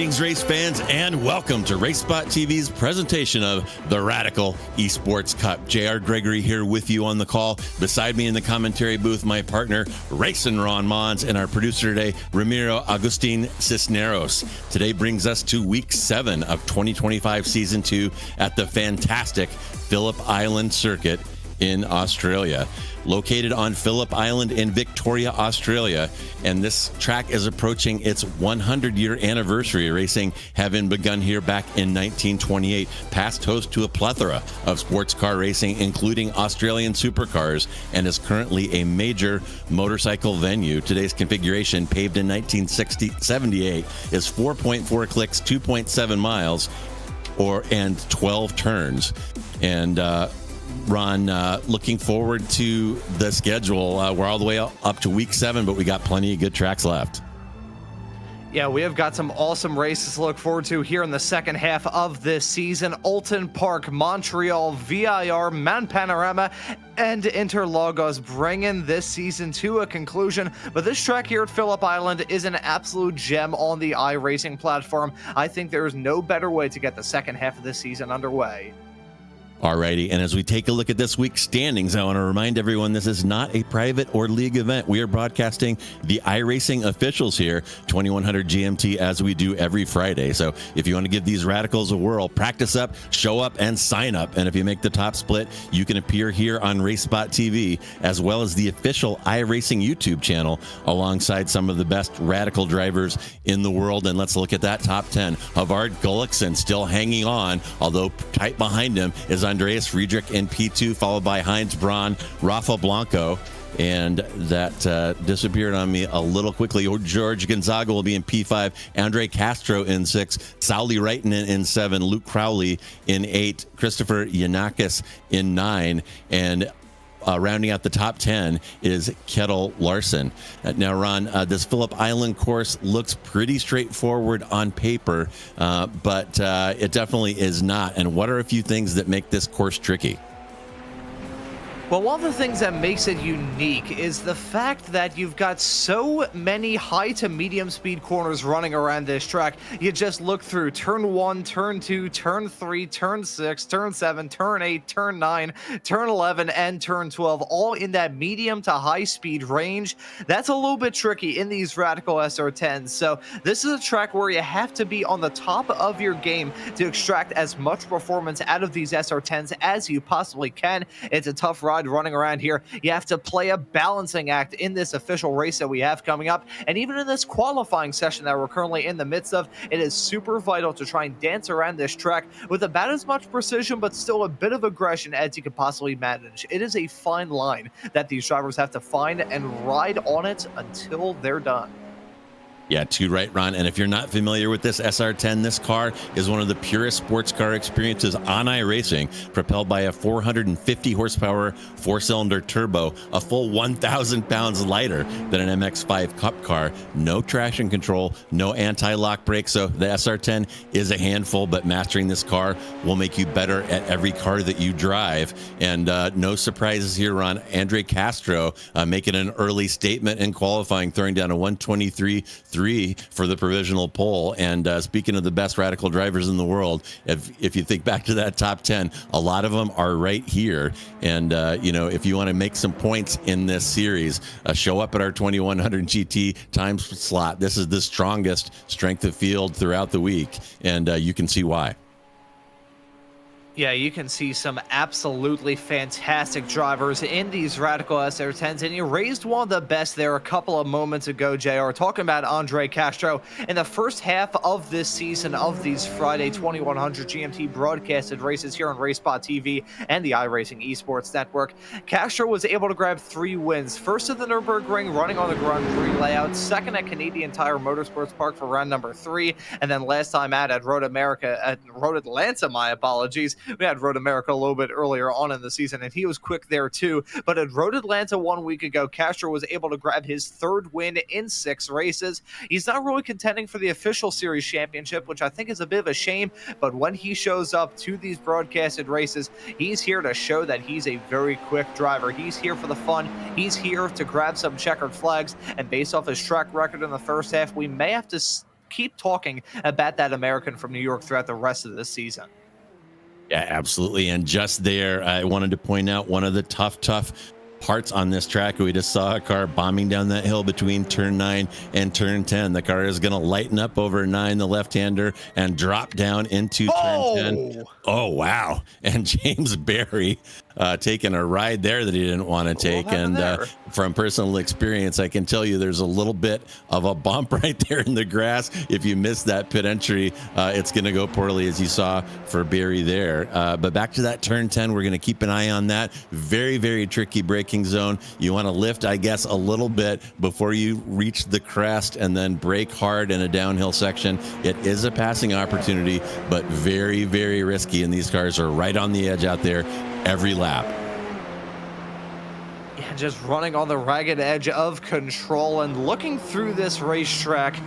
Greetings, race fans, and welcome to RaceSpot TV's presentation of the Radical Esports Cup. JR Gregory here with you on the call. Beside me in the commentary booth, my partner, Racing Ron Mons, and our producer today, Ramiro Agustin Cisneros. Today brings us to week 7 of 2025 season 2 at the fantastic Phillip Island circuit in Australia. Located on Phillip Island in Victoria, Australia, and this track is approaching its 100-year anniversary, racing having begun here back in 1928, past host to a plethora of sports car racing, including Australian supercars, and is currently a major motorcycle venue. Today's configuration, paved in 1978, is 4.4 clicks, 2.7 miles, and 12 turns. And Ron, looking forward to the schedule. We're all the way up to week 7, but we got plenty of good tracks left. Yeah, we have got some awesome races to look forward to here in the second half of this season. Alton Park, Montreal, VIR, Mount Panorama, and Interlagos bringing this season to a conclusion. But this track here at Phillip Island is an absolute gem on the iRacing platform. I think there is no better way to get the second half of this season underway. Alrighty, and as we take a look at this week's standings, I want to remind everyone this is not a private or league event. We are broadcasting the iRacing officials here, 2100 GMT, as we do every Friday. So if you want to give these radicals a whirl, practice up, show up, and sign up. And if you make the top split, you can appear here on RaceSpot TV, as well as the official iRacing YouTube channel, alongside some of the best radical drivers in the world. And let's look at that top 10. Havard Gullikson still hanging on, although tight behind him is Andreas Friedrich in P2, followed by Heinz Braun, Rafa Blanco, and that disappeared on me a little quickly. George Gonzaga will be in P5, Andre Castro in 6, Sauli Reitinen in 7, Luke Crowley in 8, Christopher Yanakis in 9, and rounding out the top 10 is Kettle Larson. Now, Ron, this Phillip Island course looks pretty straightforward on paper, but it definitely is not. And what are a few things that make this course tricky? Well, one of the things that makes it unique is the fact that you've got so many high to medium speed corners running around this track. You just look through turn 1, turn 2, turn 3, turn 6, turn 7, turn 8, turn 9, turn 11, and turn 12, all in that medium to high speed range. That's a little bit tricky in these Radical SR10s. So this is a track where you have to be on the top of your game to extract as much performance out of these SR10s as you possibly can. It's a tough ride running around here. You have to play a balancing act in this official race that we have coming up, and even in this qualifying session that we're currently in the midst of, it is super vital to try and dance around this track with about as much precision but still a bit of aggression as you could possibly manage. It is a fine line that these drivers have to find and ride on it until they're done. Yeah, too right, Ron. And if you're not familiar with this SR10, this car is one of the purest sports car experiences on iRacing, propelled by a 450 horsepower four-cylinder turbo, a full 1,000 pounds lighter than an MX-5 Cup car. No traction control, no anti-lock brakes. So the SR10 is a handful, but mastering this car will make you better at every car that you drive. And no surprises here, Ron. Andre Castro making an early statement in qualifying, throwing down a 123.3 for the provisional pole. And speaking of the best radical drivers in the world, if you think back to that top 10, a lot of them are right here. And if you want to make some points in this series, show up at our 2100 GT time slot. This is the strongest strength of field throughout the week, and you can see why. Yeah, you can see some absolutely fantastic drivers in these Radical SR10s, and you raised one of the best there a couple of moments ago, JR, talking about Andre Castro. In the first half of this season of these Friday 2100 GMT broadcasted races here on RaceSpot TV and the iRacing Esports Network, Castro was able to grab 3 wins. First at the Nürburgring, running on the Grand Prix layout, second at Canadian Tire Motorsports Park for round number 3, and then last time out at Road Atlanta, my apologies. We had Road America a little bit earlier on in the season, and he was quick there too. But at Road Atlanta 1 week ago, Castro was able to grab his 3rd win in 6 races. He's not really contending for the official series championship, which I think is a bit of a shame. But when he shows up to these broadcasted races, he's here to show that he's a very quick driver. He's here for the fun. He's here to grab some checkered flags. And based off his track record in the first half, we may have to keep talking about that American from New York throughout the rest of this season. Yeah, absolutely. And just there, I wanted to point out one of the tough parts on this track. We just saw a car bombing down that hill between turn 9 and turn 10. The car is going to lighten up over 9, the left-hander, and drop down into turn 10. Oh, wow. And James Berry taking a ride there that he didn't want to take. And from personal experience, I can tell you there's a little bit of a bump right there in the grass. If you miss that pit entry, it's going to go poorly, as you saw for Berry there. But back to that turn 10, we're going to keep an eye on that. Very, very tricky braking zone. You want to lift, I guess, a little bit before you reach the crest and then brake hard in a downhill section. It is a passing opportunity, but very, very risky. And these cars are right on the edge out there every lap. Yeah, just running on the ragged edge of control and looking through this racetrack.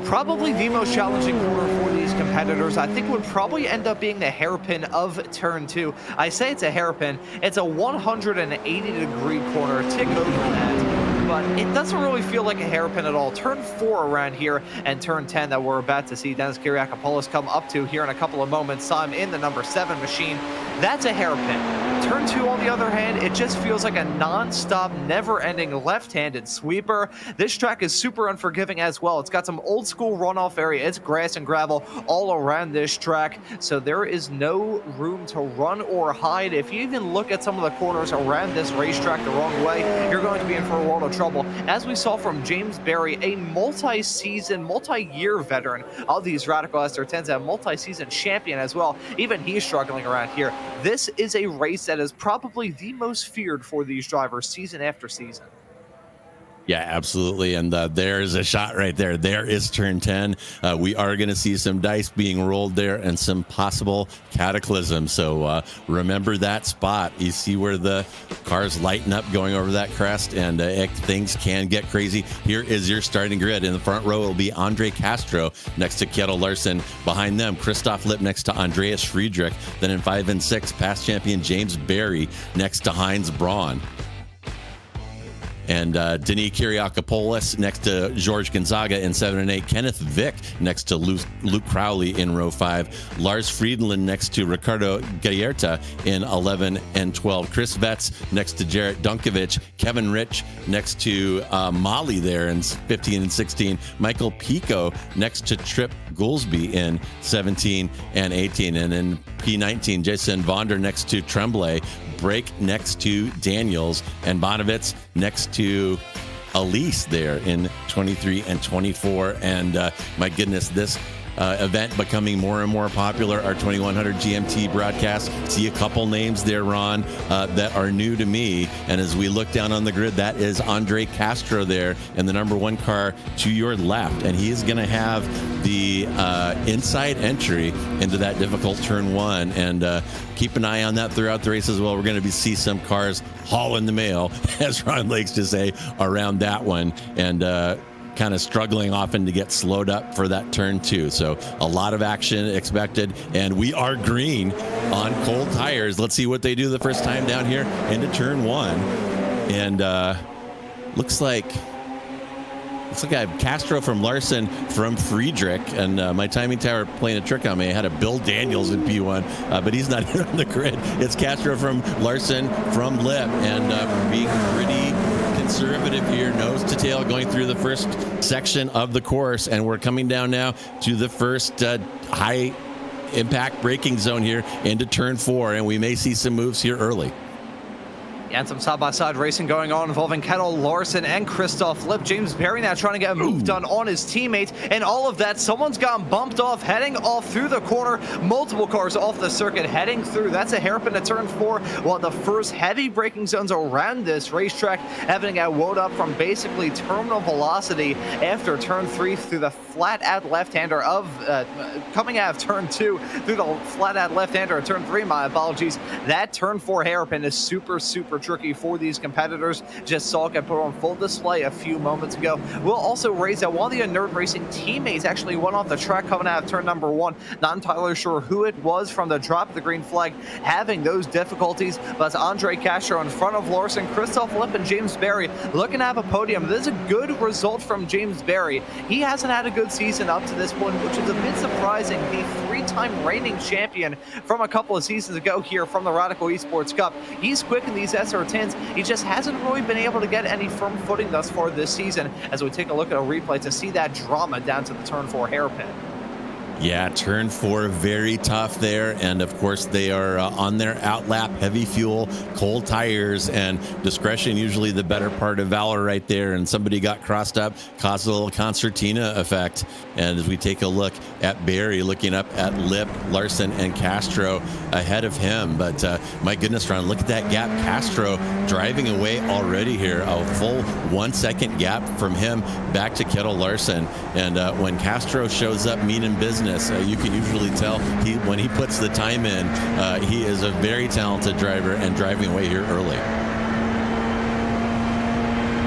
Probably the most challenging corner for these competitors, I think, would probably end up being the hairpin of turn 2. I say it's a hairpin. It's a 180-degree corner, tick over that, but it doesn't really feel like a hairpin at all. Turn 4 around here and turn 10 that we're about to see Dennis Kyriakopoulos come up to here in a couple of moments' time in the number 7 machine. That's a hairpin. Turn 2, on the other hand, it just feels like a non-stop, never-ending left-handed sweeper. This track is super unforgiving as well. It's got some old-school runoff area. It's grass and gravel all around this track, so there is no room to run or hide. If you even look at some of the corners around this racetrack the wrong way, you're going to be in for a world of trouble. As we saw from James Berry, a multi-season, multi-year veteran of these Radical SR10s, a multi-season champion as well. Even he's struggling around here. This is a race that is probably the most feared for these drivers season after season. Yeah, absolutely. And there's a shot right there. There is turn 10. We are going to see some dice being rolled there and some possible cataclysm. So remember that spot. You see where the cars lighten up going over that crest, and things can get crazy. Here is your starting grid. In the front row will be Andre Castro next to Kjetil Larsen. Behind them, Christoph Lipp next to Andreas Friedrich. Then in 5 and 6, past champion James Berry next to Heinz Braun. And Denis Kyriakopoulos next to George Gonzaga in 7 and 8. Kenneth Vick next to Luke Crowley in row 5. Lars Friedland next to Ricardo Gaierta in 11 and 12. Chris Vetz next to Jarrett Dunkovich. Kevin Rich next to Molly there in 15 and 16. Michael Pico next to Trip Goolsby in 17 and 18. And in P19, Jason Vonder next to Tremblay. Brake next to Daniels, and Bonovitz next to Elise there in 23 and 24. And my goodness, this event becoming more and more popular. Our 2100 GMT broadcast. See a couple names there, Ron, that are new to me. And as we look down on the grid, that is Andre Castro there in the number 1 car to your left. And he's going to have the inside entry into that difficult turn 1. And keep an eye on that throughout the race as well. We're going to see some cars hauling the mail, as Ron likes to say, around that one. And kind of struggling often to get slowed up for that turn 2. So a lot of action expected, and we are green on cold tires. Let's see what they do the first time down here into turn 1. And looks like I have Castro from Larson from Friedrich, and my timing tower playing a trick on me. I had a Bill Daniels in P1, but he's not here on the grid. It's Castro from Larson from Lip, and being pretty conservative here, nose to tail, going through the first section of the course. And we're coming down now to the first high impact braking zone here into turn 4, and we may see some moves here early. And some side-by-side racing going on involving Kjetil Larsen and Christoph Lipp. James Berry now trying to get a move done on his teammate. And all of that, someone's gotten bumped off, heading off through the corner. Multiple cars off the circuit heading through. That's a hairpin to turn 4. One of the first heavy braking zones around this racetrack, having got wound up from basically terminal velocity after turn 3 through the flat-out left-hander of, coming out of turn 2 through the flat-out left-hander of turn 3, my apologies. That turn 4 hairpin is super, super tricky for these competitors. Just saw it get put on full display a few moments ago. We'll also raise that one of the Nerd Racing teammates actually went off the track coming out of turn number 1. Not entirely sure who it was from the drop of the green flag having those difficulties, but it's Andre Castro in front of Larson, Phillip, and James Berry looking to have a podium. This is a good result from James Berry. He hasn't had a good season up to this point, which is a bit surprising. The 3-time reigning champion from a couple of seasons ago here from the Radical Esports Cup. He's quick in these SR10s. He just hasn't really been able to get any firm footing thus far this season, as we take a look at a replay to see that drama down to the turn 4 hairpin. Yeah, turn 4, very tough there. And of course, they are on their outlap, heavy fuel, cold tires, and discretion, usually the better part of valor right there. And somebody got crossed up, caused a little concertina effect. And as we take a look at Barry, looking up at Lip, Larson, and Castro ahead of him. But my goodness, Ron, look at that gap. Castro driving away already here. A full 1 second gap from him back to Kettle Larson. And when Castro shows up mean in business, you can usually tell when he puts the time in, he is a very talented driver and driving away here early.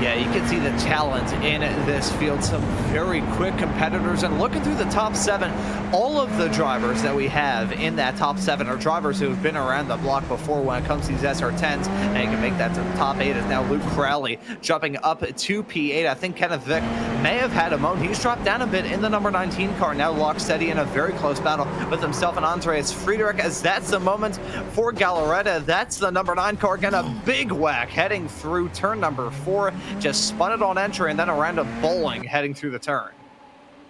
Yeah, you can see the talent in this field. Some very quick competitors. And looking through the top 7, all of the drivers that we have in that top 7 are drivers who have been around the block before when it comes to these SR10s. And you can make that to the top 8 is now Luke Crowley jumping up to P8. I think Kenneth Vick may have had a moment. He's dropped down a bit in the number 19 car. Now locked steady in a very close battle with himself and Andreas Friedrich, as that's the moment for Gallaretta. That's the number 9 car. Again, a big whack heading through turn number 4. Just spun it on entry and then around a bowling heading through the turn.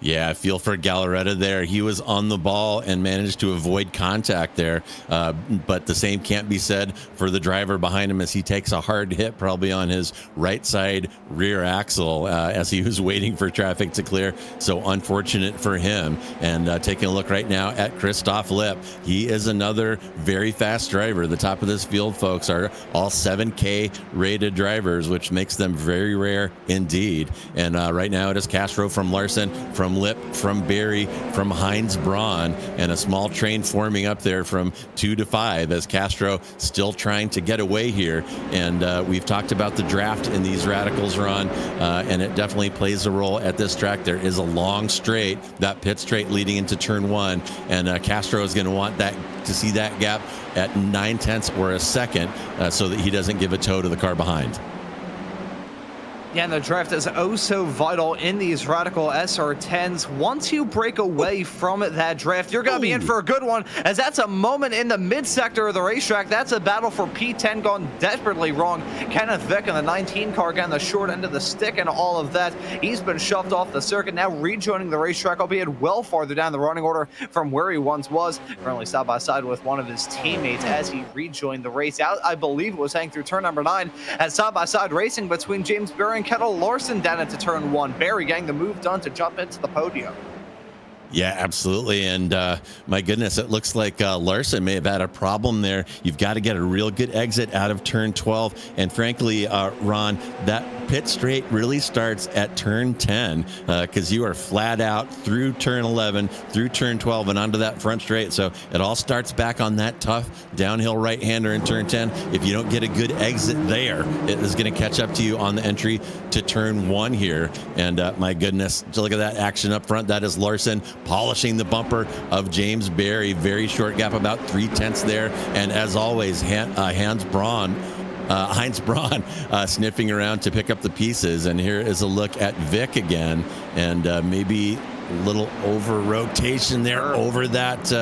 Yeah, I feel for Gallaretta there. He was on the ball and managed to avoid contact there. But the same can't be said for the driver behind him as he takes a hard hit probably on his right side rear axle as he was waiting for traffic to clear. So unfortunate for him. And taking a look right now at Christoph Lip. He is another very fast driver. The top of this field, folks, are all 7K rated drivers, which makes them very rare indeed. And right now it is Castro from Larson, from Lip, from Barry, from Heinz Braun, and a small train forming up there from 2 to 5 as Castro still trying to get away here. And we've talked about the draft in these radicals, Ron, and it definitely plays a role at this track. There is a long straight, that pit straight leading into turn 1, and Castro is going to want that to see that gap at 9/10 or a second so that he doesn't give a tow to the car behind. Yeah, and the draft is oh so vital in these Radical SR10s. Once you break away from that draft, you're going to be in for a good one, as that's a moment in the mid-sector of the racetrack. That's a battle for P10 gone desperately wrong. Kenneth Vick in the 19 car getting the short end of the stick and all of that. He's been shoved off the circuit, now rejoining the racetrack, albeit well farther down the running order from where he once was. Currently side by side with one of his teammates as he rejoined the race. Out, I believe it was heading through turn number 9, as side by side racing between James Berry and Kettle Larson down into turn 1. Barry getting the move done to jump into the podium. Yeah, absolutely. And my goodness, it looks like Larson may have had a problem there. You've got to get a real good exit out of turn 12. And frankly, Ron, that pit straight really starts at turn 10 because you are flat out through turn 11, through turn 12, and onto that front straight. So it all starts back on that tough downhill right-hander in turn 10. If you don't get a good exit there, it is going to catch up to you on the entry to turn 1 here. And my goodness, look at that action up front. That is Larson polishing the bumper of James Berry. Very short gap, about 3/10 there. And as always, Heinz Braun sniffing around to pick up the pieces. And here is a look at Vic again, and maybe a little over rotation there over that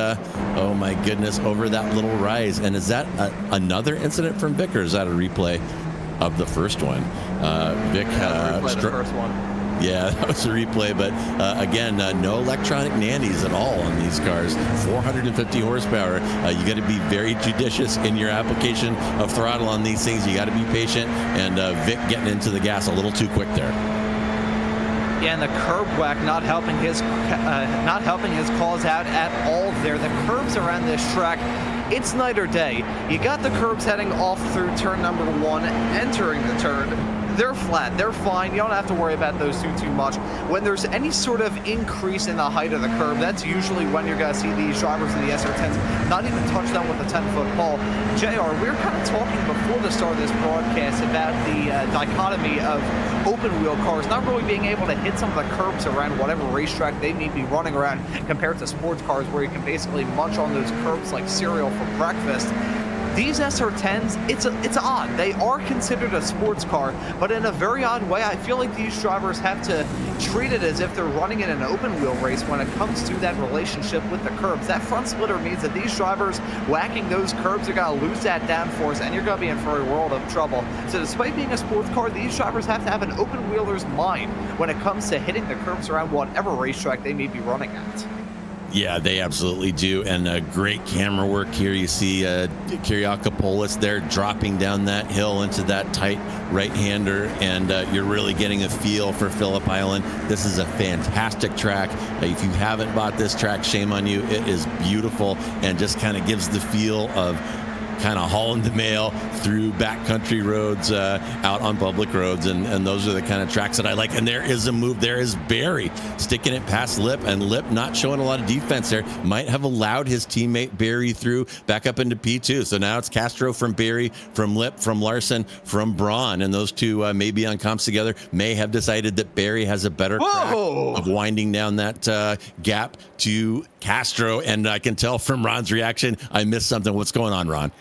oh my goodness, over that little rise. And is that another incident from Vic, or is that a replay of the first one? Vic the first one. Yeah, that was a replay, but again, no electronic nannies at all on these cars. 450 horsepower. You got to be very judicious in your application of throttle on these things. You got to be patient, and Vic getting into the gas a little too quick there. Yeah, and the curb whack not helping his cause out at all there. The curbs around this track, it's night or day. You got the curbs heading off through turn number 1, entering the turn. they're flat, they're fine. You don't have to worry about those two too much. When there's any sort of increase in the height of the curb, that's usually when you're going to see these drivers in the SR10s not even touch them with a 10-foot pole. JR, we were kind of talking before the start of this broadcast about the dichotomy of open wheel cars not really being able to hit some of the curbs around whatever racetrack they may be running around compared to sports cars where you can basically munch on those curbs like cereal for breakfast. These SR10s, it's odd. They are considered a sports car, but in a very odd way, I feel like these drivers have to treat it as if they're running in an open wheel race when it comes to that relationship with the curbs. That front splitter means that these drivers whacking those curbs are going to lose that downforce, and you're going to be in for a world of trouble. So despite being a sports car, these drivers have to have an open wheeler's mind when it comes to hitting the curbs around whatever racetrack they may be running at. Yeah, they absolutely do. And great camera work here. You see Kyriakopoulos there dropping down that hill into that tight right-hander, and you're really getting a feel for Phillip Island. This is a fantastic track. If you haven't bought this track, shame on you. It is beautiful and just kind of gives the feel of kind of hauling the mail through backcountry roads out on public roads, and those are the kind of tracks that I like. And there is a move. There is Barry sticking it past Lip, and Lip not showing a lot of defense there. Might have allowed his teammate Barry through back up into P2. So now it's Castro from Barry, from Lip, from Larson, from Braun, and those two may be on comps together. May have decided that Barry has a better crack of winding down that gap to Castro, and I can tell from Ron's reaction, I missed something. What's going on, Ron?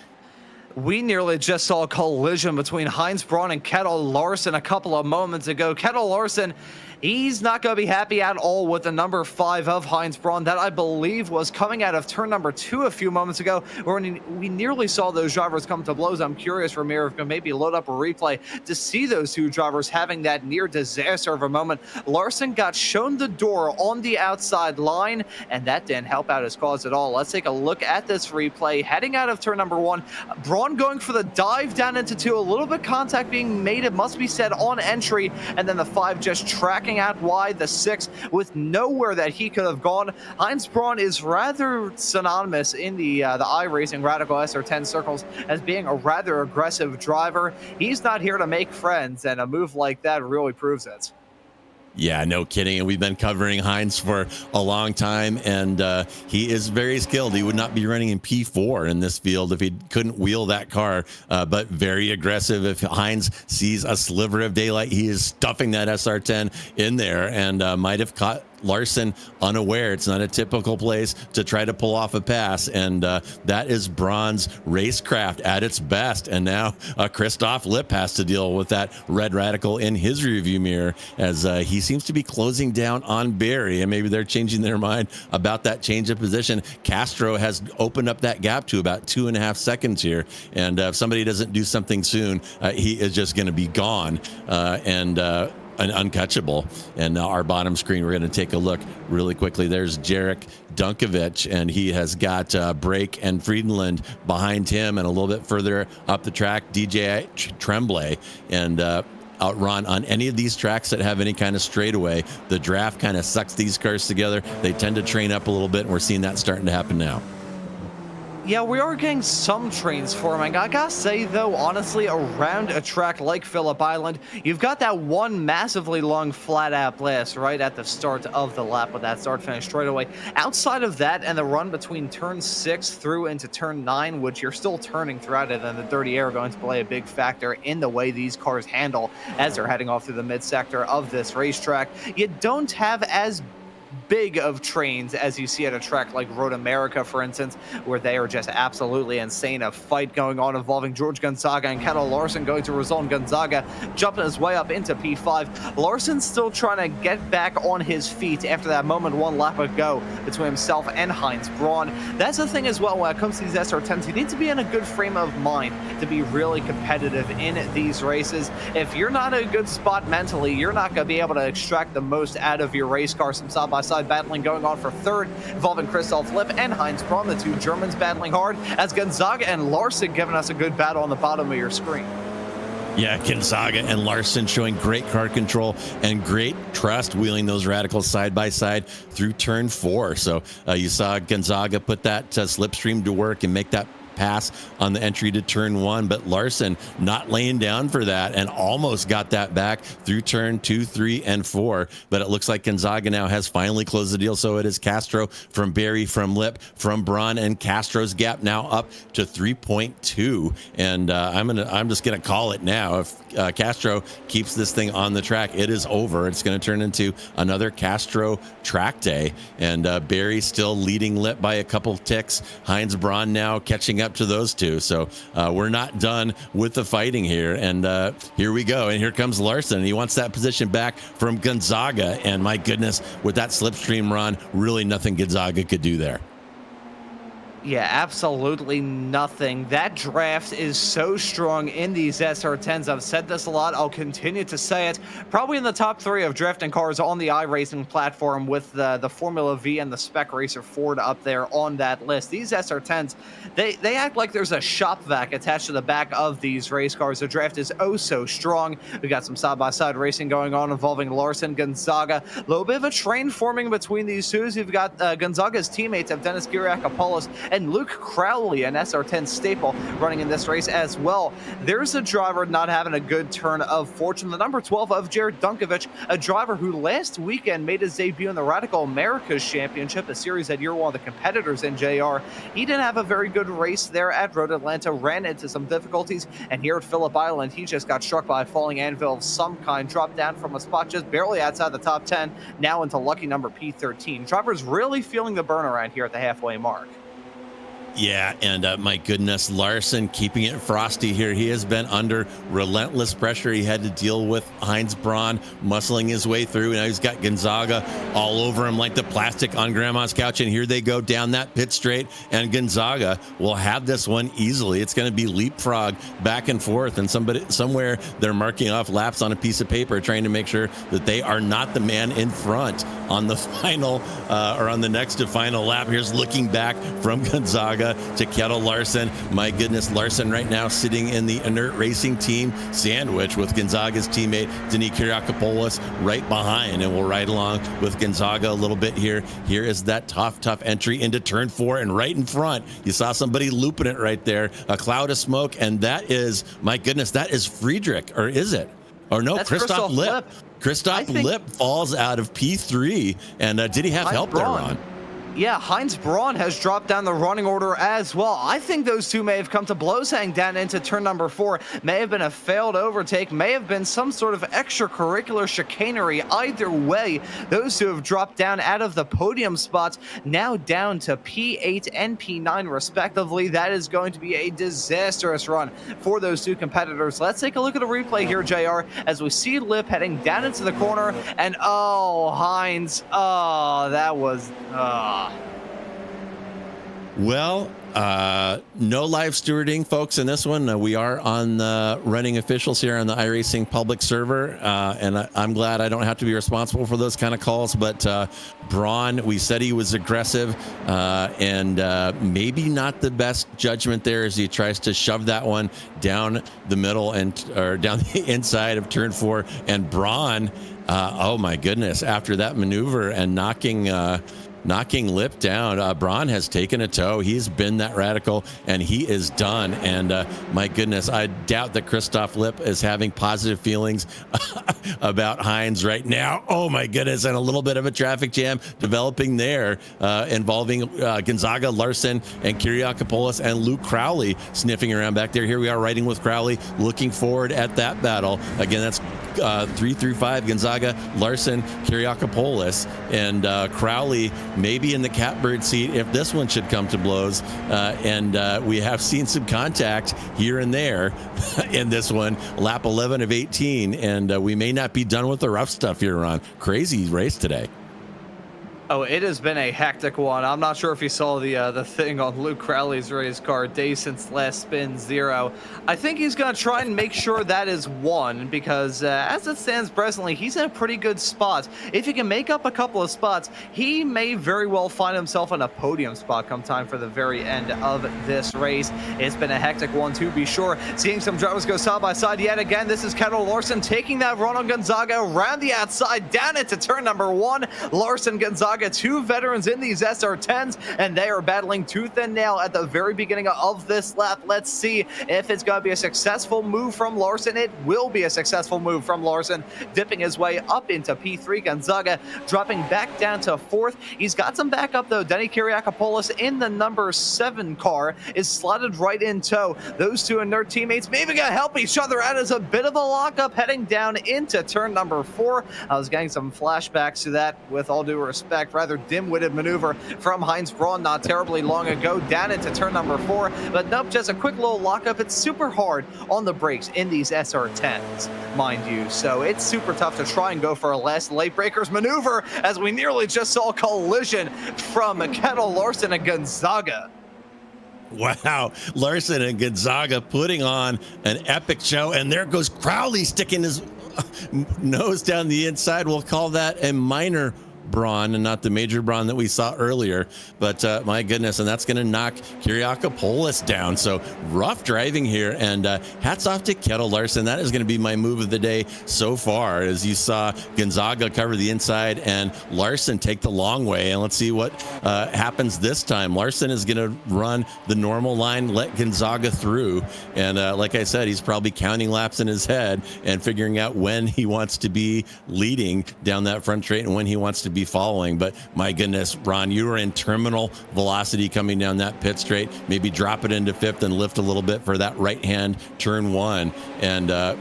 We nearly just saw a collision between Heinz Braun and Kettle Larson a couple of moments ago. Kettle Larson, he's not going to be happy at all with the number 5 of Heinz Braun. That, I believe, was coming out of turn number 2 a few moments ago, where we nearly saw those drivers come to blows. I'm curious, Ramiro, if we can maybe load up a replay to see those two drivers having that near disaster of a moment. Larson got shown the door on the outside line, and that didn't help out his cause at all. Let's take a look at this replay. Heading out of turn number 1, Braun going for the dive down into 2, a little bit contact being made, it must be said, on entry, and then the 5 just tracking out wide, the 6 with nowhere that he could have gone. Heinz Braun is rather synonymous in the iRacing Radical SR10 circles as being a rather aggressive driver. He's not here to make friends, and a move like that really proves it. Yeah, no kidding. And we've been covering Heinz for a long time, and he is very skilled. He would not be running in P4 in this field if he couldn't wheel that car, but very aggressive. If Heinz sees a sliver of daylight, he is stuffing that SR10 in there, and might have caught Larson unaware. It's not a typical place to try to pull off a pass, and that is Braun's racecraft at its best. And now Christoph Lipp has to deal with that red radical in his rearview mirror as he seems to be closing down on Barry, and maybe they're changing their mind about that change of position. Castro has opened up that gap to about 2.5 seconds here, and if somebody doesn't do something soon, he is just going to be gone and uncatchable. And now our bottom screen, we're going to take a look really quickly. There's Jarek Dunkovic, and he has got Brake and Friedland behind him, and a little bit further up the track, DJ Tremblay. And outrun on any of these tracks that have any kind of straightaway, the draft kind of sucks these cars together. They tend to train up a little bit, and we're seeing that starting to happen now. Yeah, we are getting some trains forming. I gotta say, though, honestly, around a track like Phillip Island, you've got that one massively long flat-out blast right at the start of the lap with that start-finish straightaway. Outside of that and the run between turn 6 through into turn 9, which you're still turning throughout it, and the dirty air going to play a big factor in the way these cars handle as they're heading off through the mid-sector of this racetrack, you don't have as big of trains as you see at a track like Road America, for instance, where they are just absolutely insane. A fight going on involving George Gonzaga and Kettle Larson going to result in Gonzaga jumping his way up into P5. Larson's still trying to get back on his feet after that moment 1 lap ago between himself and Heinz Braun. That's the thing as well when it comes to these SR10s. You need to be in a good frame of mind to be really competitive in these races. If you're not in a good spot mentally, you're not going to be able to extract the most out of your race car. Some side-by-side battling going on for third, involving Christoph Lipp and Heinz Braun, the two Germans battling hard, as Gonzaga and Larson giving us a good battle on the bottom of your screen. Yeah, Gonzaga and Larson showing great car control and great trust wheeling those radicals side by side through turn 4. So you saw Gonzaga put that slipstream to work and make that pass on the entry to turn 1, but Larson not laying down for that and almost got that back through turn 2, 3, and 4. But it looks like Gonzaga now has finally closed the deal. So it is Castro from Barry, from Lip, from Braun, and Castro's gap now up to 3.2. And I'm just gonna call it now. If Castro keeps this thing on the track, it is over. It's going to turn into another Castro track day. And Barry still leading Lip by a couple ticks. Heinz Braun now catching up to those two. So we're not done with the fighting here. And here we go. And here comes Larson. And he wants that position back from Gonzaga. And my goodness, with that slipstream run, really nothing Gonzaga could do there. Yeah, absolutely nothing. That draft is so strong in these SR10s. I've said this a lot. I'll continue to say it. Probably in the top 3 of drafting cars on the iRacing platform, with the Formula V and the Spec Racer Ford up there on that list. These SR10s, they act like there's a shop vac attached to the back of these race cars. The draft is oh so strong. We got some side-by-side racing going on involving Larson, Gonzaga. A little bit of a train forming between these two. You've got Gonzaga's teammates of Dennis Kiriakopoulos and Luke Crowley, an SR10 staple, running in this race as well. There's a driver not having a good turn of fortune. The number 12 of Jared Dunkovich, a driver who last weekend made his debut in the Radical Americas Championship, a series that you're one of the competitors in, JR. He didn't have a very good race there at Road Atlanta, ran into some difficulties, and here at Phillip Island, he just got struck by a falling anvil of some kind, dropped down from a spot just barely outside the top 10, now into lucky number P13. Drivers really feeling the burn around here at the halfway mark. Yeah, and my goodness, Larson keeping it frosty here. He has been under relentless pressure. He had to deal with Heinz Braun muscling his way through. Now he's got Gonzaga all over him like the plastic on Grandma's couch. And here they go down that pit straight. And Gonzaga will have this one easily. It's going to be leapfrog back and forth. And somewhere they're marking off laps on a piece of paper, trying to make sure that they are not the man in front on the final or on the next to final lap. Here's looking back from Gonzaga to Kettle Larson. My goodness, Larson right now sitting in the inert racing team sandwich with Gonzaga's teammate Denis Kiriakopoulos right behind, and we'll ride along with Gonzaga a little bit here. Here is that tough entry into turn 4, and right in front you saw somebody looping it right there, a cloud of smoke, and that is, my goodness, that is Friedrich, or is it? Or no, Christoph Lip. Christoph Lip falls out of P3, and did he have help there, Ron? Yeah, Heinz Braun has dropped down the running order as well. I think those two may have come to blows heading down into turn number 4. May have been a failed overtake, may have been some sort of extracurricular chicanery. Either way, those two have dropped down out of the podium spots, now down to P8 and P9 respectively. That is going to be a disastrous run for those two competitors. Let's take a look at a replay here, JR, as we see Lip heading down into the corner, and oh, Heinz, oh, that was... Well, no live stewarding, folks, in this one. We are on the running officials here on the iRacing public server, and I'm glad I don't have to be responsible for those kind of calls. But Braun, we said he was aggressive, and maybe not the best judgment there as he tries to shove that one down the middle or down the inside of turn 4. And Braun, oh my goodness, after that maneuver and knocking Lip down, Braun has taken a tow. He's been that radical, and he is done. And my goodness, I doubt that Christoph Lip is having positive feelings about Heinz right now. Oh my goodness, and a little bit of a traffic jam developing there, involving Gonzaga, Larson, and Kiriakopoulos, and Luke Crowley sniffing around back there. Here we are riding with Crowley, looking forward at that battle. Again, that's 3 through 5, Gonzaga, Larson, Kiriakopoulos, and Crowley maybe in the catbird seat if this one should come to blows. And we have seen some contact here and there in this one, lap 11 of 18, and we may not be done with the rough stuff here, Ron. Crazy race today. Oh, it has been a hectic one. I'm not sure if you saw the thing on Luke Crowley's race car, day since last spin 0. I think he's going to try and make sure that is 1, because as it stands presently, he's in a pretty good spot. If he can make up a couple of spots, he may very well find himself in a podium spot come time for the very end of this race. It's been a hectic one, to be sure. Seeing some drivers go side by side yet again. This is Kettle Larson taking that run on Gonzaga around the outside, down into turn number 1. Larson, Gonzaga Gonzaga, two veterans in these SR10s, and they are battling tooth and nail at the very beginning of this lap. Let's see if it's going to be a successful move from Larson. It will be a successful move from Larson, dipping his way up into P3. Gonzaga dropping back down to 4th. He's got some backup, though. Denny Kyriakopoulos in the number 7 car is slotted right in tow. Those two and their teammates maybe going to help each other out as a bit of a lockup heading down into turn number 4. I was getting some flashbacks to that, with all due respect, rather dim-witted maneuver from Heinz Braun not terribly long ago down into turn number 4. But nope, just a quick little lockup. It's super hard on the brakes in these SR10s, mind you. So it's super tough to try and go for a last late breakers maneuver, as we nearly just saw a collision from Kettle, Larson, and Gonzaga. Wow, Larson and Gonzaga putting on an epic show, and there goes Crowley sticking his nose down the inside. We'll call that a minor Braun and not the major Braun that we saw earlier. But my goodness, and that's going to knock Kyriakopoulos down. So rough driving here, and hats off to Kettle Larson. That is going to be my move of the day so far, as you saw Gonzaga cover the inside and Larson take the long way. And let's see what happens this time. Larson is going to run the normal line, let Gonzaga through. And like I said, he's probably counting laps in his head and figuring out when he wants to be leading down that front straight and when he wants to be following. But my goodness, Ron, you were in terminal velocity coming down that pit straight. Maybe drop it into 5th and lift a little bit for that right hand turn 1. And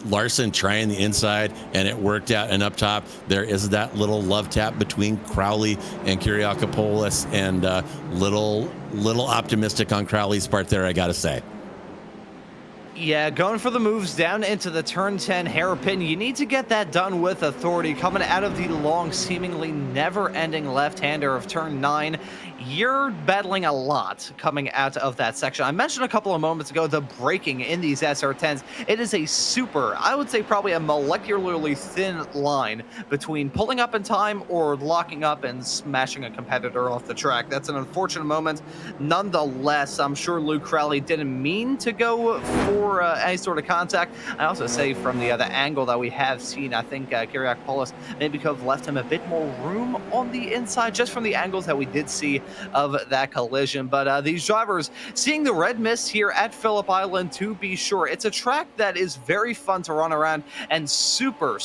Larson trying the inside, and it worked out. And up top, there is that little love tap between Crowley and Kyriakopoulos, and little optimistic on Crowley's part there, I gotta say. Yeah, going for the moves down into the turn 10 hairpin. You need to get that done with authority. Coming out of the long, seemingly never-ending left-hander of turn 9, you're battling a lot coming out of that section. I mentioned a couple of moments ago the braking in these SR10s. It is a super, I would say probably a molecularly thin line between pulling up in time or locking up and smashing a competitor off the track. That's an unfortunate moment. Nonetheless, I'm sure Luke Crowley didn't mean to go for any sort of contact. I also say from the angle that we have seen, I think Kyriakopoulos maybe could have left him a bit more room on the inside, just from the angles that we did see of that collision. But these drivers seeing the red mist here at Phillip Island, to be sure. It's a track that is very fun to run around and super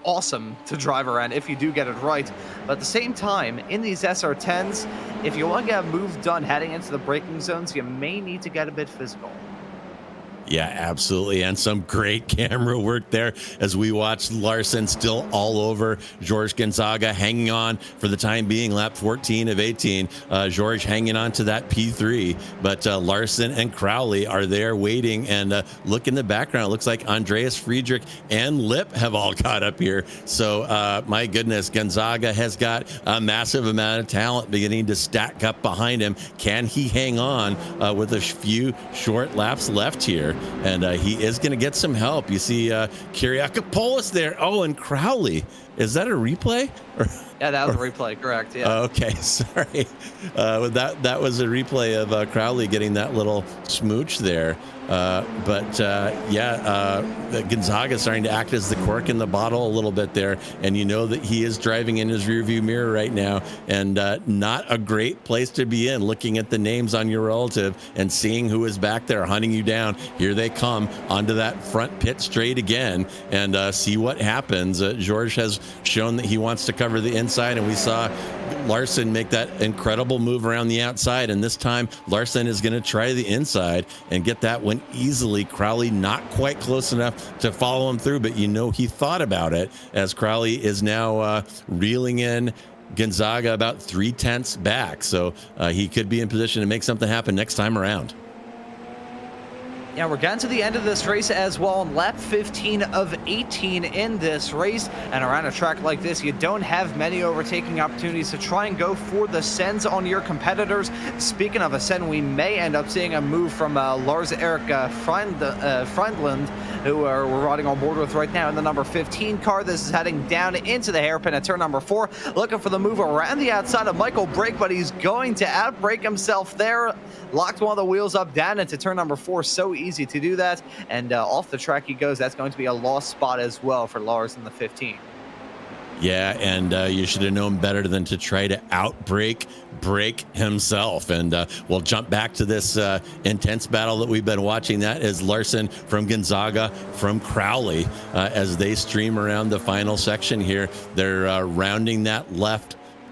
awesome to drive around if you do get it right. But at the same time, in these SR10s, if you want to get a move done heading into the braking zones, you may need to get a bit physical. Yeah, absolutely. And some great camera work there as we watched Larson still all over George Gonzaga, hanging on for the time being, lap 14 of 18. George hanging on to that P3, but Larson and Crowley are there waiting. And look in the background, it looks like Andreas Friedrich and Lip have all caught up here. So my goodness, Gonzaga has got a massive amount of talent beginning to stack up behind him. Can he hang on with a few short laps left here? And he is going to get some help. You see Kyriakopoulos there. Oh, and Crowley. Is that a replay? Yeah, that was a replay, correct. Yeah. Okay, sorry. That was a replay of Crowley getting that little smooch there. Gonzaga starting to act as the cork in the bottle a little bit there, and you know that he is driving in his rearview mirror right now, and not a great place to be in, looking at the names on your relative and seeing who is back there hunting you down. Here they come onto that front pit straight again, and see what happens. George has shown that he wants to cover the inside, and we saw Larson make that incredible move around the outside, and this time Larson is going to try the inside and get that one easily. Crowley not quite close enough to follow him through, but you know he thought about it, as Crowley is now reeling in Gonzaga about 3/10 back, so he could be in position to make something happen next time around. Yeah, we're getting to the end of this race as well, on lap 15 of 18 in this race. And around a track like this, you don't have many overtaking opportunities to try and go for the sends on your competitors. Speaking of a send, we may end up seeing a move from Lars-Erik Friendland, who we're riding on board with right now in the number 15 car. This is heading down into the hairpin at turn number 4, looking for the move around the outside of Michael Brake, but he's going to outbrake himself there. Locked one of the wheels up down into turn number 4. So easy to do that, and off the track he goes. That's going to be a lost spot as well for Lars in the 15. Yeah, and you should have known better than to try to break himself. And we'll jump back to this intense battle that we've been watching. That is Larson from Gonzaga from Crowley as they stream around the final section here. They're rounding that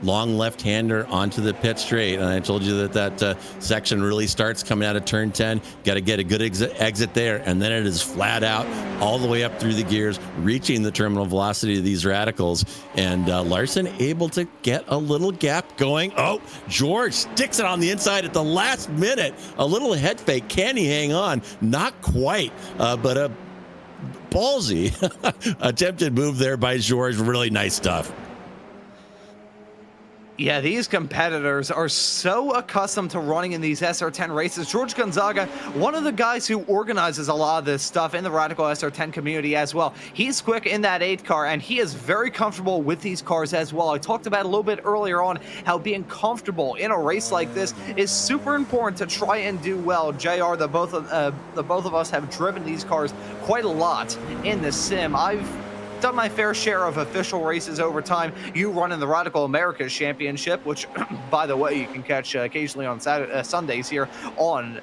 long left-hander onto the pit straight. And I told you that section really starts coming out of turn 10. Got to get a good exit there. And then it is flat out all the way up through the gears, reaching the terminal velocity of these radicals. And Larson able to get a little gap going. Oh, George sticks it on the inside at the last minute. A little head fake. Can he hang on? Not quite, but a ballsy attempted move there by George. Really nice stuff. Yeah, these competitors are so accustomed to running in these SR10 races. George Gonzaga, one of the guys who organizes a lot of this stuff in the Radical SR10 community as well. He's quick in that 8 car, and he is very comfortable with these cars as well. I talked about a little bit earlier on how being comfortable in a race like this is super important to try and do well. JR, the both of us have driven these cars quite a lot in the sim. I've done my fair share of official races over time. You run in the Radical Americas Championship, which, by the way, you can catch occasionally on Sundays here on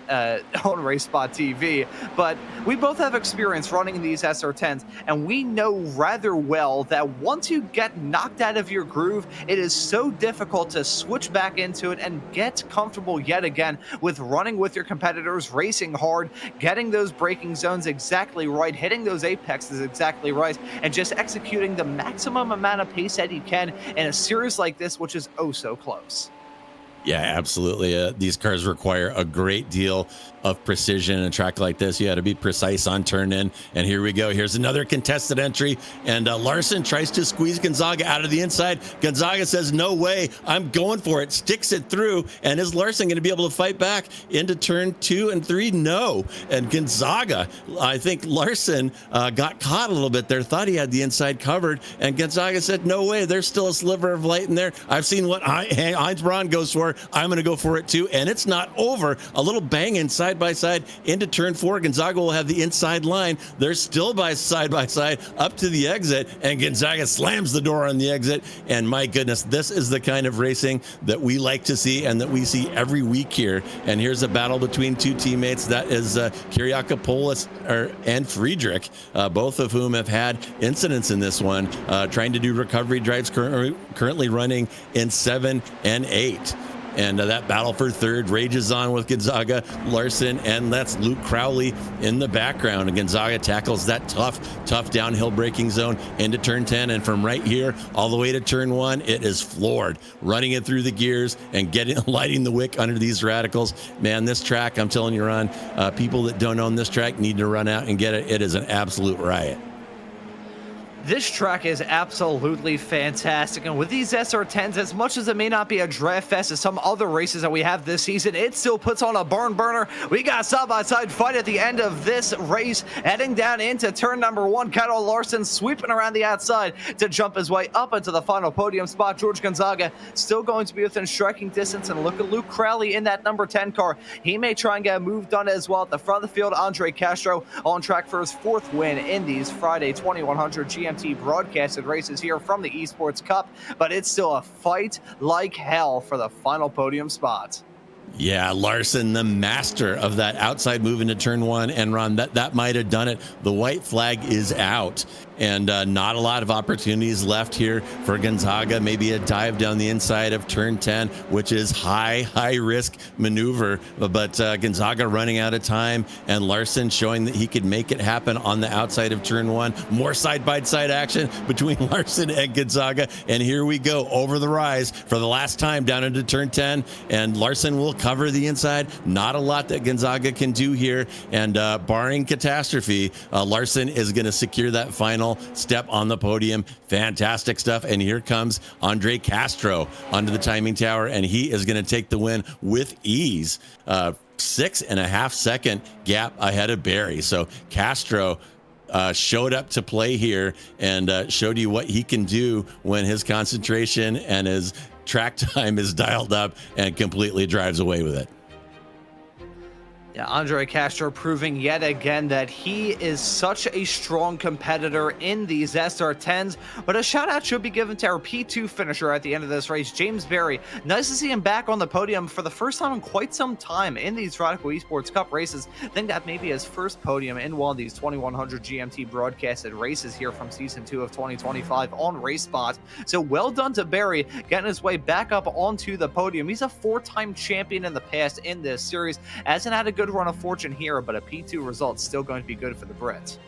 Race Spot TV. But we both have experience running these SR10s, and we know rather well that once you get knocked out of your groove, it is so difficult to switch back into it and get comfortable yet again with running with your competitors, racing hard, getting those braking zones exactly right, hitting those apexes exactly right, and just executing the maximum amount of pace that you can in a series like this, which is oh so close. Yeah, absolutely. These cars require a great deal of precision. In a track like this, you got to be precise on turn in. And here we go. Here's another contested entry. And Larson tries to squeeze Gonzaga out of the inside. Gonzaga says, no way, I'm going for it. Sticks it through. And is Larson going to be able to fight back into turn 2 and 3? No. And Gonzaga, I think Larson got caught a little bit there, thought he had the inside covered. And Gonzaga said, no way, there's still a sliver of light in there. I've seen what Heinz Braun goes for. I'm going to go for it too. And it's not over. A little bang in side by side into turn 4. Gonzaga will have the inside line. They're still side by side up to the exit, and Gonzaga slams the door on the exit. And my goodness, this is the kind of racing that we like to see and that we see every week here. And here's a battle between two teammates. That is Kyriakopoulos and Friedrich, both of whom have had incidents in this one, trying to do recovery drives, currently running in 7 and 8. And that battle for third rages on with Gonzaga, Larson, and that's Luke Crowley in the background. And Gonzaga tackles that tough downhill braking zone into turn 10. And from right here all the way to turn 1, it is floored, running it through the gears and lighting the wick under these radicals. Man, this track, I'm telling you, Ron, people that don't own this track need to run out and get it. It is an absolute riot. This track is absolutely fantastic, and with these SR10s, as much as it may not be a draft fest as some other races that we have this season, it still puts on a barn burner. We got side-by-side fight at the end of this race, heading down into turn number 1. Kyle Larson sweeping around the outside to jump his way up into the final podium spot. George Gonzaga still going to be within striking distance, and look at Luke Crowley in that number 10 car. He may try and get a move done as well. At the front of the field, Andre Castro on track for his 4th win in these Friday 2100 GMT broadcasted races here from the Esports Cup, but it's still a fight like hell for the final podium spot. Yeah, Larson, the master of that outside move into turn 1, and Ron, that might have done it. The white flag is out, and not a lot of opportunities left here for Gonzaga. Maybe a dive down the inside of turn 10, which is high risk maneuver, but Gonzaga running out of time, and Larson showing that he could make it happen on the outside of turn 1. More side-by-side action between Larson and Gonzaga, and here we go over the rise for the last time down into turn 10, and Larson will cover the inside. Not a lot that Gonzaga can do here, and barring catastrophe, Larson is going to secure that final step on the podium. Fantastic stuff. And here comes Andre Castro onto the timing tower, and he is going to take the win with ease. 6.5 second gap ahead of Barry. So Castro showed up to play here and showed you what he can do when his concentration and his track time is dialed up, and completely drives away with it. Yeah, Andre Castro proving yet again that he is such a strong competitor in these SR10s. But a shout out should be given to our P2 finisher at the end of this race, James Berry. Nice to see him back on the podium for the first time in quite some time in these Radical Esports Cup races. I think that may be his first podium in one of these 2100 GMT broadcasted races here from season 2 of 2025 on RaceSpot. So well done to Berry, getting his way back up onto the podium. He's a 4-time champion in the past in this series. Hasn't had a good run of fortune here, but a P2 result still going to be good for the Brits.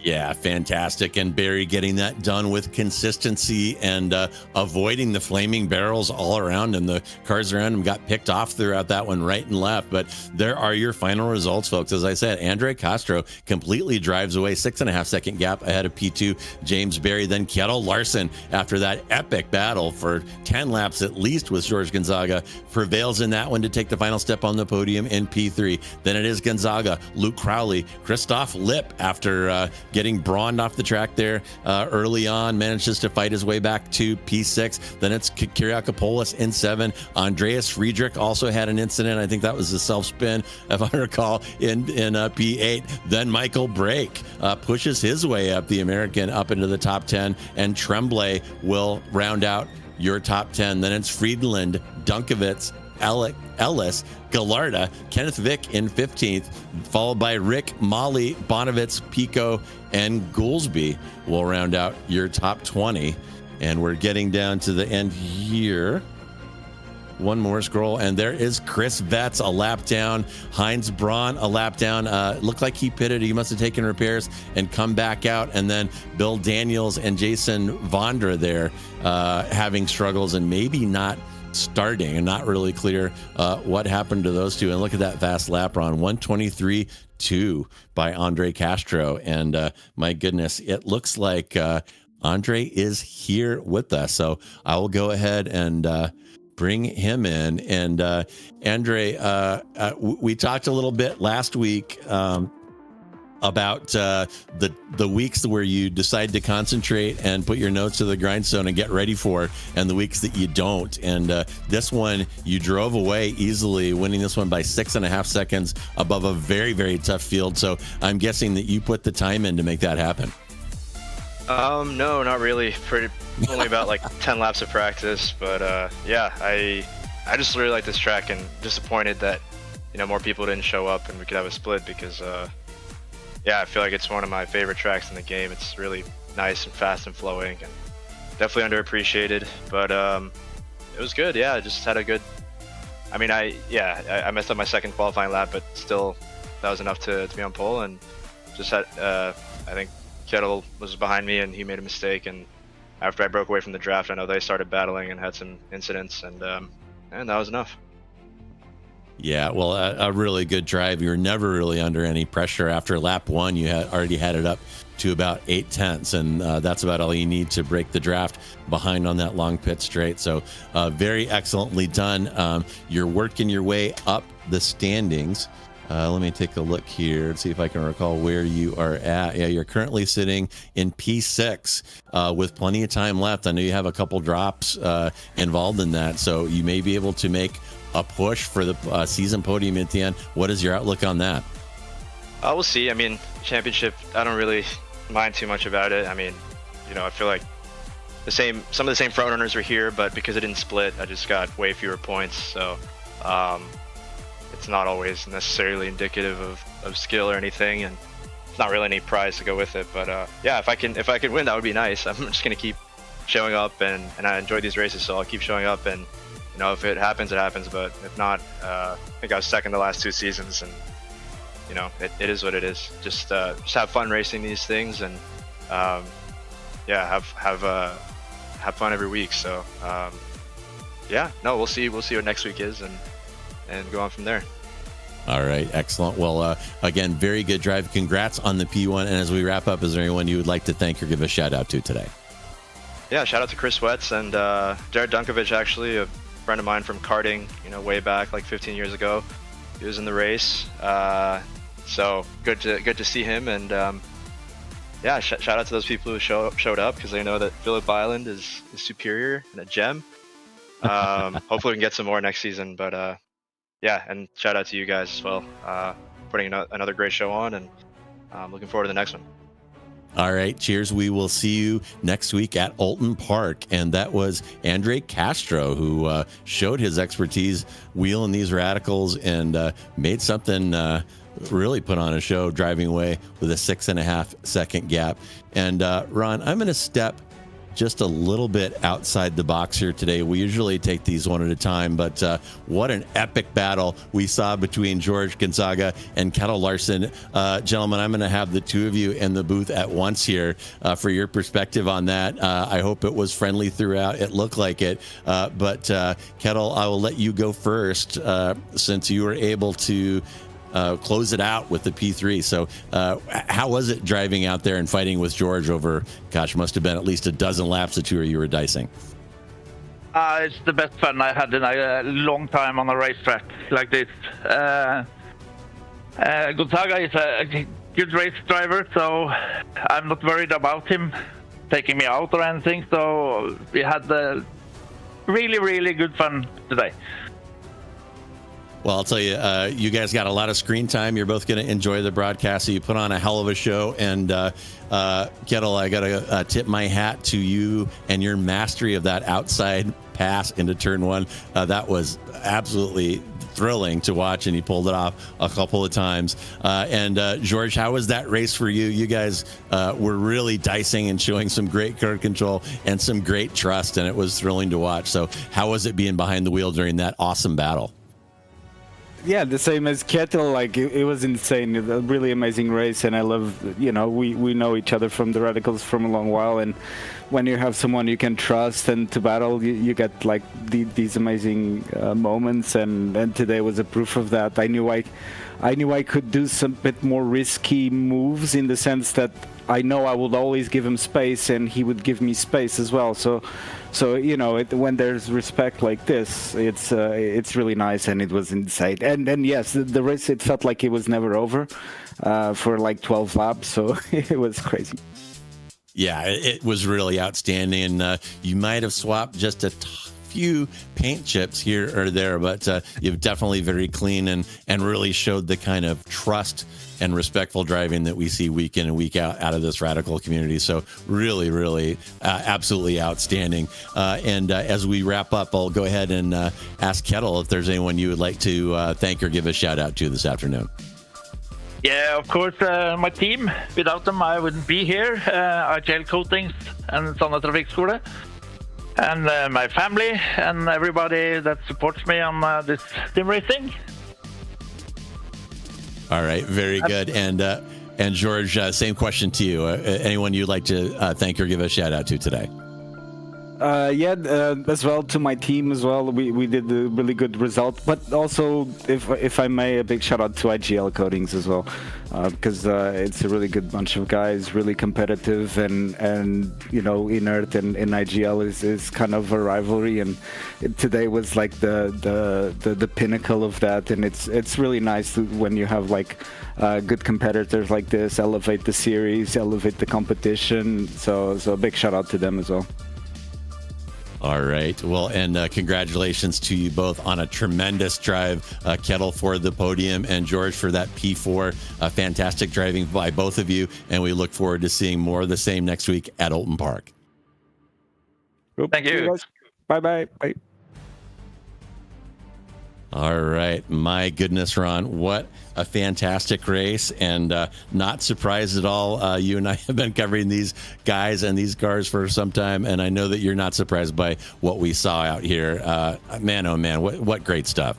Yeah, fantastic. And Barry getting that done with consistency and avoiding the flaming barrels all around him. The cars around him got picked off throughout that one, right and left. But there are your final results, folks. As I said, Andre Castro completely drives away, 6.5-second gap ahead of P2 James Berry. Then Kjetil Larson, after that epic battle for 10 laps at least with George Gonzaga, prevails in that one to take the final step on the podium in P3. Then it is Gonzaga, Luke Crowley, Christoph Lipp, after getting brawned off the track there early on, manages to fight his way back to P6. Then it's Kyriakopoulos in 7. Andreas Friedrich also had an incident. I think that was a self-spin, if I recall, in P8. Then Michael Brake pushes his way up, the American, up into the top 10, and Tremblay will round out your top 10. Then it's Friedland, Dunkovitz, Ellis, Gallarda, Kenneth Vick in 15th, followed by Rick, Molly, Bonovitz, Pico, and Goolsby will round out your top 20. And we're getting down to the end here. One more scroll, and there is Chris Vetz, a lap down. Heinz Braun, a lap down. Looked like he pitted. He must have taken repairs and come back out. And then Bill Daniels and Jason Vondra there having struggles and maybe not starting, and not really clear what happened to those two. And look at that fast lap run, 1:23.2 by Andre Castro. And my goodness, it looks like Andre is here with us. So I will go ahead and bring him in. And Andre, we talked a little bit last week about the weeks where you decide to concentrate and put your nose to the grindstone and get ready for, and the weeks that you don't. And this one, you drove away easily, winning this one by 6.5 seconds above a very, very tough field. So I'm guessing that you put the time in to make that happen. No, not really. Only about like 10 laps of practice, but yeah, I just really like this track, and disappointed that more people didn't show up and we could have a split, because yeah, I feel like it's one of my favorite tracks in the game. It's really nice and fast and flowing, and definitely underappreciated, but it was good. Yeah, I just had a good, I mean, I messed up my second qualifying lap, but still that was enough to be on pole. And just had I think Kjetil was behind me and he made a mistake, and after I broke away from the draft, I know they started battling and had some incidents, and that was enough. Yeah, well, a really good drive. You were never really under any pressure. After lap 1, you had already had it up to about 0.8, and that's about all you need to break the draft behind on that long pit straight. So very excellently done. You're working your way up the standings. Let me take a look here and see if I can recall where you are at. Yeah, you're currently sitting in P6 with plenty of time left. I know you have a couple drops involved in that, so you may be able to make a push for the season podium at the end. What is your outlook on that? We'll see. I mean, championship, I don't really mind too much about it. I mean, I feel like some of the same front runners were here, but because it didn't split, I just got way fewer points. So it's not always necessarily indicative of skill or anything, and it's not really any prize to go with it. But yeah, if I could win, that would be nice. I'm just gonna keep showing up, and I enjoy these races, so I'll keep showing up, and if it happens, it happens. But if not, I think I was second the last 2 seasons, and it is what it is. Just have fun racing these things, and yeah, have fun every week. So yeah, no, we'll see what next week is, and go on from there. All right, excellent. Well, again, very good drive. Congrats on the P1. And as we wrap up, is there anyone you would like to thank or give a shout out to today? Yeah, shout out to Chris Wetz and Jared Dunkovich, actually, a friend of mine from karting, way back like 15 years ago. He was in the race, so good to see him. And yeah, shout out to those people who showed up, because they know that Phillip Island is superior and a gem. Hopefully we can get some more next season, but yeah, and shout out to you guys as well, putting another great show on, and I'm looking forward to the next one. All right, cheers. We will see you next week at Alton Park. And that was Andre Castro, who showed his expertise wheeling these radicals and made something, really put on a show, driving away with a 6.5 second gap. And Ron, I'm going to step just a little bit outside the box here today. We usually take these one at a time, but what an epic battle we saw between George Gonzaga and Kettle Larson. Gentlemen, I'm going to have the two of you in the booth at once here for your perspective on that. I hope it was friendly throughout. It looked like it. But Kettle, I will let you go first since you were able to close it out with the P3. So how was it driving out there and fighting with George over, gosh, must have been at least a dozen laps the two of you were dicing? It's the best fun I had in a long time on a racetrack like this. Gonzaga is a good race driver, so I'm not worried about him taking me out or anything. So we had really, really good fun today. Well, I'll tell you, you guys got a lot of screen time. You're both going to enjoy the broadcast. So you put on a hell of a show. And Kettle, I got to tip my hat to you and your mastery of that outside pass into turn one. That was absolutely thrilling to watch, and he pulled it off a couple of times. And George, how was that race for you? You guys were really dicing and showing some great car control and some great trust, and it was thrilling to watch. So how was it being behind the wheel during that awesome battle? Yeah, the same as Kettle. Like it was insane, a really amazing race, and I love. We know each other from the Radicals from a long while, and when you have someone you can trust and to battle, you get like these amazing moments, and today was a proof of that. I knew I could do some bit more risky moves in the sense that I know I would always give him space, and he would give me space as well. So when there's respect like this, it's really nice, and it was insane. And then yes, the race, it felt like it was never over for like 12 laps, so it was crazy. Yeah, it was really outstanding. And you might have swapped just a few paint chips here or there, but you've definitely very clean and really showed the kind of trust and respectful driving that we see week in and week out of this Radical community. So really, really absolutely outstanding. And as we wrap up, I'll go ahead and ask Kettle if there's anyone you would like to thank or give a shout out to this afternoon. Yeah, of course, my team. Without them, I wouldn't be here. IGL Coatings and Sanna Trafikkskole. And my family and everybody that supports me on this sim racing. All right, very good. And George, same question to you. Anyone you'd like to thank or give a shout out to today? As well to my team as well. We did a really good result, but also, if I may, a big shout out to IGL Coatings as well, because it's a really good bunch of guys, really competitive, and Inert and IGL is kind of a rivalry, and today was like the pinnacle of that, and it's really nice when you have like good competitors like this elevate the series, elevate the competition. So a big shout out to them as well. All right. Well, and congratulations to you both on a tremendous drive. Kettle for the podium and George for that P4. Fantastic driving by both of you. And we look forward to seeing more of the same next week at Alton Park. Thank you. Bye-bye. Bye. All right. My goodness, Ron, what a fantastic race, and not surprised at all. You and I have been covering these guys and these cars for some time, and I know that you're not surprised by what we saw out here. Man, oh man, what great stuff.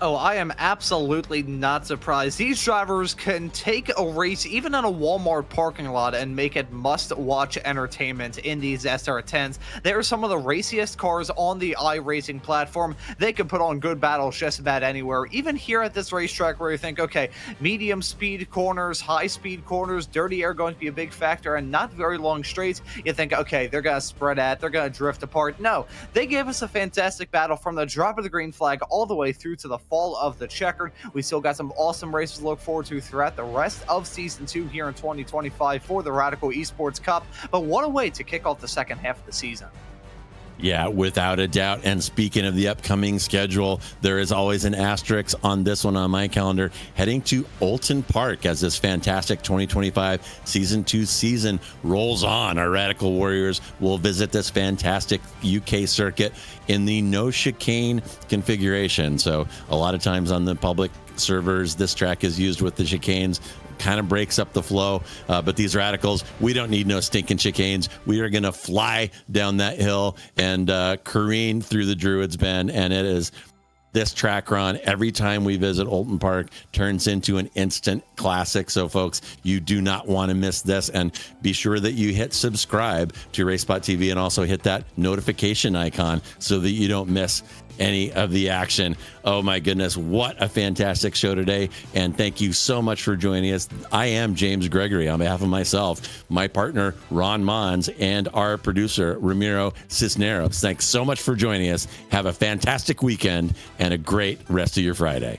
Oh, I am absolutely not surprised. These drivers can take a race even in a Walmart parking lot and make it must-watch entertainment in these SR10s. They are some of the raciest cars on the iRacing platform. They can put on good battles just about anywhere. Even here at this racetrack where you think, okay, medium speed corners, high speed corners, dirty air going to be a big factor, and not very long straights, you think, okay, they're going to spread out, they're going to drift apart. No, they gave us a fantastic battle from the drop of the green flag all the way through to the fall of the checkered. We still got some awesome races to look forward to throughout the rest of Season 2 here in 2025 for the Radical Esports Cup. But what a way to kick off the second half of the season. Yeah, without a doubt. And speaking of the upcoming schedule, there is always an asterisk on this one on my calendar, heading to Oulton Park as this fantastic 2025 Season 2 season rolls on. Our Radical Warriors will visit this fantastic UK circuit in the no chicane configuration. So a lot of times on the public servers, this track is used with the chicanes. Kind of breaks up the flow, but these Radicals, we don't need no stinking chicanes. We are going to fly down that hill and careen through the Druids Bend, and it is this track run every time we visit Oulton Park turns into an instant classic. So folks, you do not want to miss this, and be sure that you hit subscribe to RaceSpot TV and also hit that notification icon so that you don't miss any of the action. Oh my goodness, what a fantastic show today, and thank you so much for joining us. I am James Gregory on behalf of myself, my partner Ron Mons, and our producer Ramiro Cisneros. Thanks so much for joining us. Have a fantastic weekend and a great rest of your Friday.